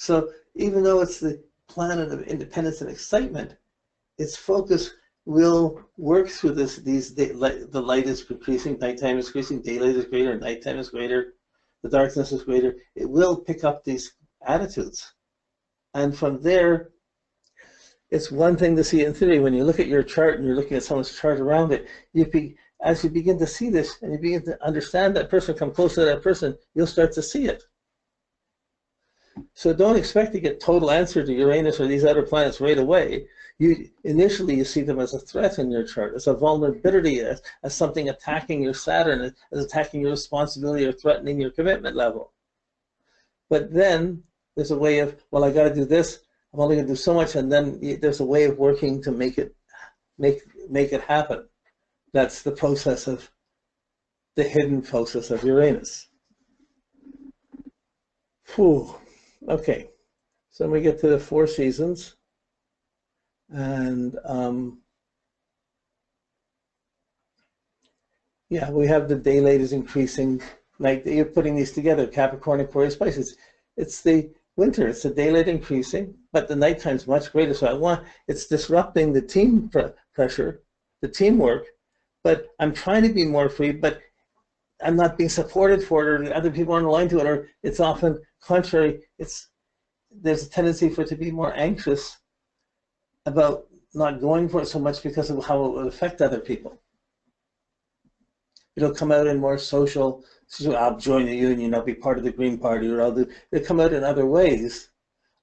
So even though it's the planet of independence and excitement, its focus will work through this. The light is increasing, nighttime is increasing, daylight is greater, nighttime is greater, the darkness is greater. It will pick up these attitudes. And from there, it's one thing to see in theory. When you look at your chart and you're looking at someone's chart around it, as you begin to see this and you begin to understand that person, come close to that person, you'll start to see it. So don't expect to get total answer to Uranus or these other planets right away. Initially you see them as a threat in your chart, as a vulnerability, as something attacking your Saturn, as attacking your responsibility or threatening your commitment level. But then there's a way of, well, I got to do this. I'm only going to do so much, and then there's a way of working to make it happen. That's the process of the hidden process of Uranus. Whew. Okay, so we get to the 4 seasons, and yeah, we have the daylight is increasing. Like you're putting these together, Capricorn, Aquarius, Pisces. It's the winter. It's the daylight increasing, but the nighttime's much greater. So it's disrupting the team pressure, the teamwork. But I'm trying to be more free, but I'm not being supported for it, or other people aren't aligned to it, or it's often contrary. There's a tendency for it to be more anxious about not going for it so much because of how it will affect other people. It'll come out in more social, so I'll join the union, I'll be part of the Green Party, or it'll come out in other ways.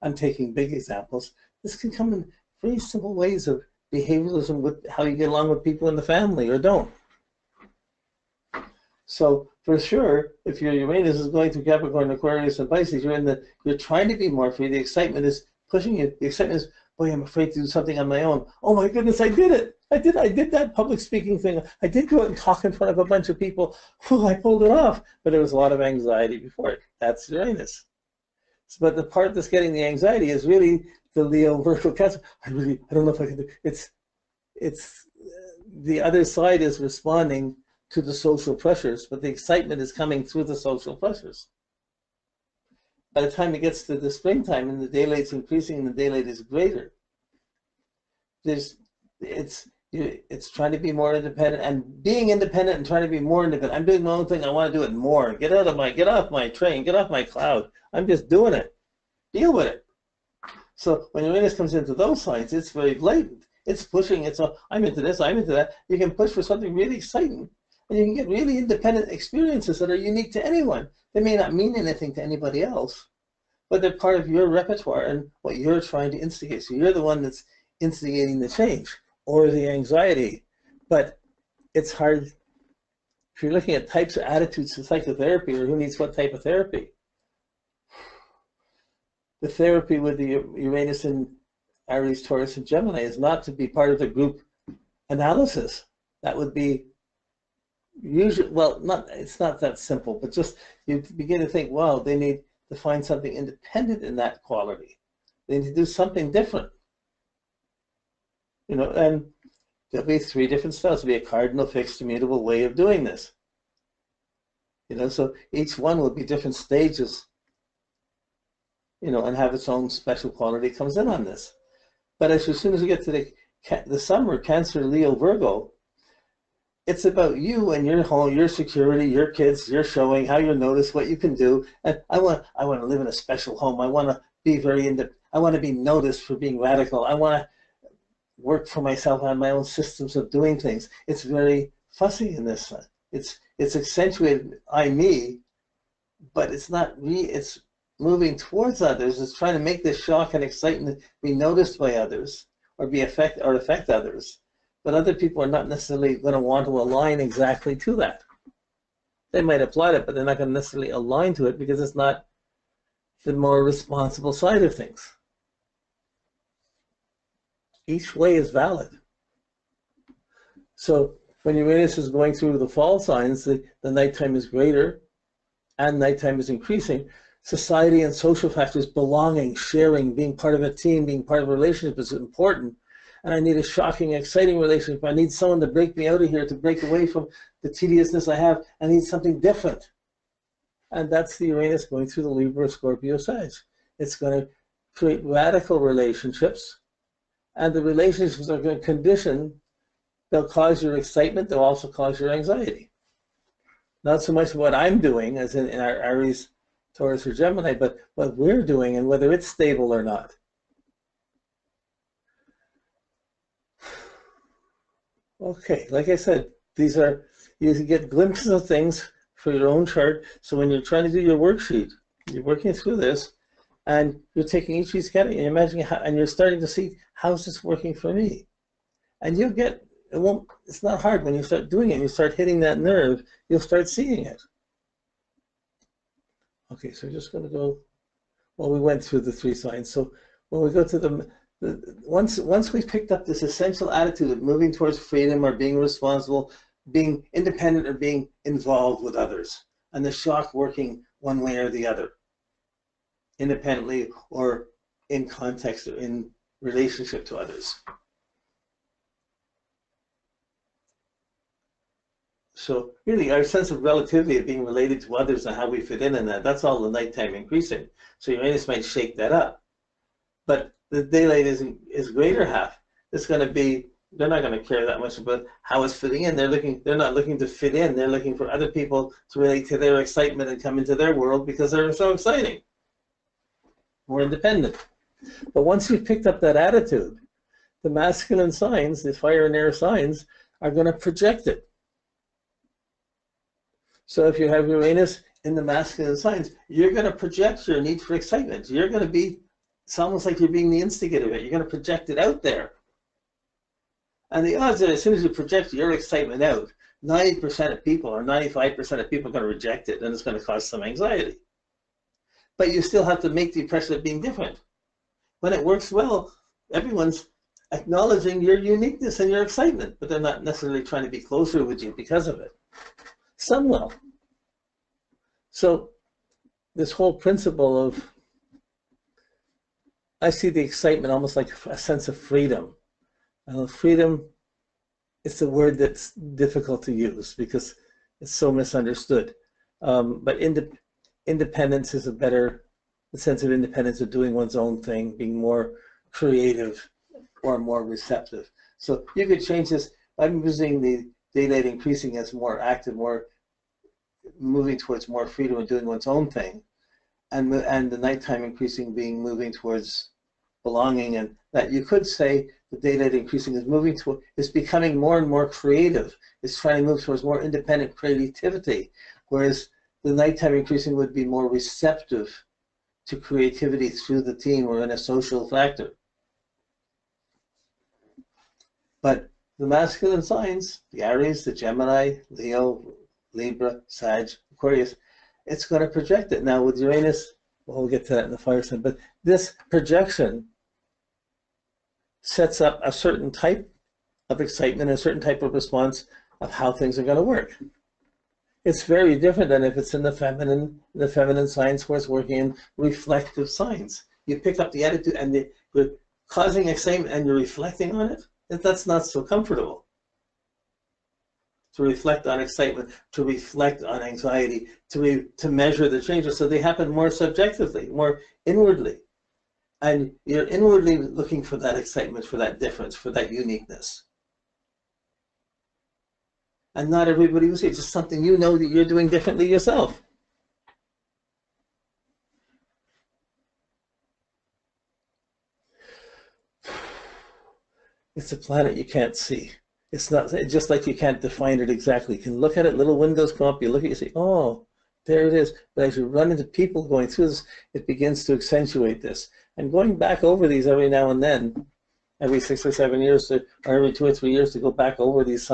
I'm taking big examples. This can come in very simple ways of behavioralism with how you get along with people in the family or don't. So for sure, if your Uranus is going through Capricorn, Aquarius, and Pisces, you're trying to be more free. The excitement is pushing you. The excitement is, boy, I'm afraid to do something on my own. Oh my goodness, I did it. I did that public speaking thing. I did go out and talk in front of a bunch of people. Whew, I pulled it off. But there was a lot of anxiety before it. That's Uranus. But the part that's getting the anxiety is really the Leo, Virgo, Cancer. I don't know if I can do it. It's the other side is responding to the social pressures, but the excitement is coming through the social pressures. By the time it gets to the springtime and the daylight's increasing and the daylight is greater, it's trying to be more independent, and being independent and trying to be more independent. I'm doing my own thing. I want to do it more. Get off my train. Get off my cloud. I'm just doing it. Deal with it. So when Uranus comes into those signs, it's very blatant. It's pushing. I'm into this. I'm into that. You can push for something really exciting, and you can get really independent experiences that are unique to anyone. They may not mean anything to anybody else, but they're part of your repertoire and what you're trying to instigate. So you're the one that's instigating the change or the anxiety. But it's hard if you're looking at types of attitudes to psychotherapy, or who needs what type of therapy. The therapy with the Uranus in Aries, Taurus, and Gemini is not to be part of the group analysis. That would be usually, well, it's not that simple, but just you begin to think, wow, they need to find something independent in that quality. They need to do something different. And there'll be 3 different styles. There'll be a cardinal, fixed, immutable way of doing this. So each one will be different stages, and have its own special quality comes in on this. But as soon as we get to the summer, Cancer, Leo, Virgo, it's about you and your home, your security, your kids, your showing, how you're noticed, what you can do. And I want to live in a special home. I want to be I want to be noticed for being radical. I want to work for myself on my own systems of doing things. It's very fussy in this sense. It's accentuated me, but it's not it's moving towards others. It's trying to make this shock and excitement be noticed by others, or affect others. But other people are not necessarily going to want to align exactly to that. They might applaud it, but they're not going to necessarily align to it because it's not the more responsible side of things. Each way is valid. So when Uranus is going through the fall signs, the nighttime is greater and nighttime is increasing. Society and social factors, belonging, sharing, being part of a team, being part of a relationship is important. And I need a shocking, exciting relationship. I need someone to break me out of here, to break away from the tediousness I have. I need something different. And that's the Uranus going through the Libra, Scorpio signs. It's going to create radical relationships, and the relationships are going to condition, they'll cause your excitement, they'll also cause your anxiety. Not so much what I'm doing, as in our Aries, Taurus, or Gemini, but what we're doing and whether it's stable or not. Okay, like I said, these are, you get glimpses of things for your own chart. So when you're trying to do your worksheet, you're working through this, and you're taking each of these categories, and you're imagining how, and you're starting to see, how's this working for me? And you'll get, it's not hard when you start doing it, and you start hitting that nerve, you'll start seeing it. Okay, so we're just going to go, well, we went through the 3 signs. So when we go to once we've picked up this essential attitude of moving towards freedom or being responsible, being independent or being involved with others, and the shock working one way or the other, independently or in context or in relationship to others. So really our sense of relativity of being related to others and how we fit in that, that's all the nighttime increasing. So Uranus might shake that up. But the daylight is greater half. It's going to be, they're not going to care that much about how it's fitting in. They're not looking to fit in. They're looking for other people to relate to their excitement and come into their world because they're so exciting, more independent. But once you've picked up that attitude, the masculine signs, the fire and air signs, are going to project it. So if you have Uranus in the masculine signs, you're going to project your need for excitement. You're going to be, it's almost like you're being the instigator of it. You're going to project it out there. And the odds are as soon as you project your excitement out, 90% of people or 95% of people are going to reject it, and it's going to cause some anxiety. But you still have to make the impression of being different. When it works well, everyone's acknowledging your uniqueness and your excitement, but they're not necessarily trying to be closer with you because of it. Some will. So this whole principle of, I see the excitement almost like a sense of freedom. Freedom is a word that's difficult to use because it's so misunderstood. But independence is a better, the sense of independence of doing one's own thing, being more creative or more receptive. So you could change this. I'm using the daylight increasing as more active, more moving towards more freedom and doing one's own thing. And the nighttime increasing being moving towards belonging, and that you could say the daylight increasing is moving to, is becoming more and more creative. It's trying to move towards more independent creativity, whereas the nighttime increasing would be more receptive to creativity through the team or in a social factor. But the masculine signs, the Aries, the Gemini, Leo, Libra, Sag, Aquarius, it's going to project it. Now with Uranus, well, we'll get to that in the fire sign, but this projection sets up a certain type of excitement, a certain type of response of how things are going to work. It's very different than if it's in the feminine signs where it's working in reflective signs. You pick up the attitude and you're causing excitement and you're reflecting on it. That's not so comfortable. To reflect on excitement, to reflect on anxiety, to measure the changes, so they happen more subjectively, more inwardly. And you're inwardly looking for that excitement, for that difference, for that uniqueness. And not everybody will see it, just something you know that you're doing differently yourself. It's a planet you can't see. It's not, it's just like you can't define it exactly. You can look at it, little windows come up, you look at it, you say, oh, there it is. But as you run into people going through this, it begins to accentuate this. And going back over these every now and then, every 6 or 7 years, or every 2 or 3 years to go back over these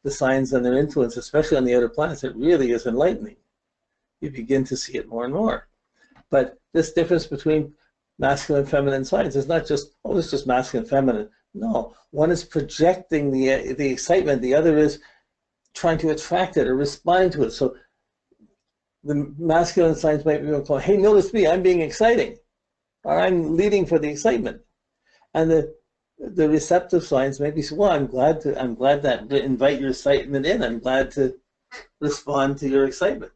the signs and their influence, especially on the outer planets, it really is enlightening. You begin to see it more and more. But this difference between masculine and feminine signs is not just, oh, it's just masculine and feminine. No, one is projecting the excitement, the other is trying to attract it or responding to it. So the masculine signs might be called, hey, notice me, I'm being exciting, or I'm leading for the excitement. And the receptive signs may be, well, I'm glad that to invite your excitement in. I'm glad to respond to your excitement,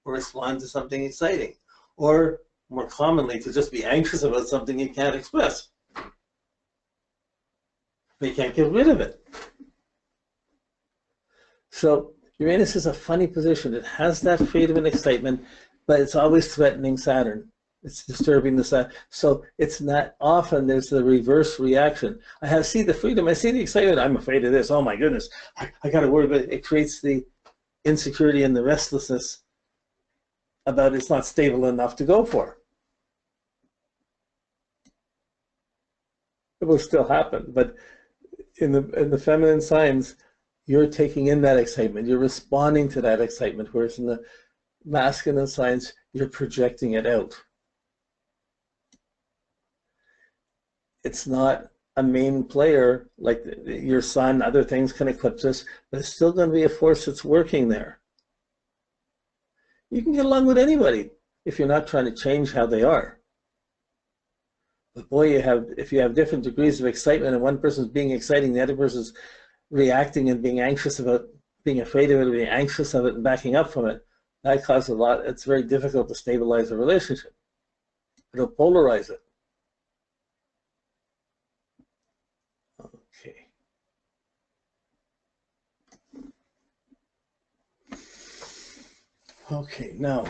or respond to something exciting, or more commonly to just be anxious about something you can't express. But you can't get rid of it. So Uranus is a funny position. It has that freedom and excitement, but it's always threatening Saturn. It's disturbing the Saturn. So it's not often there's the reverse reaction. I see the freedom, I see the excitement, I'm afraid of this, oh my goodness, I got to worry about it. It creates the insecurity and the restlessness about it's not stable enough to go for. It will still happen, but in the feminine signs, you're taking in that excitement, you're responding to that excitement, whereas in the masculine signs, you're projecting it out. It's not a main player like your sun, other things can eclipse us, but it's still going to be a force that's working there. You can get along with anybody if you're not trying to change how they are. But boy, if you have different degrees of excitement and one person's being exciting, the other person's reacting and being anxious about, being afraid of it, being anxious of it and backing up from it, that causes a lot. It's very difficult to stabilize a relationship. It'll polarize it. Okay. Okay, now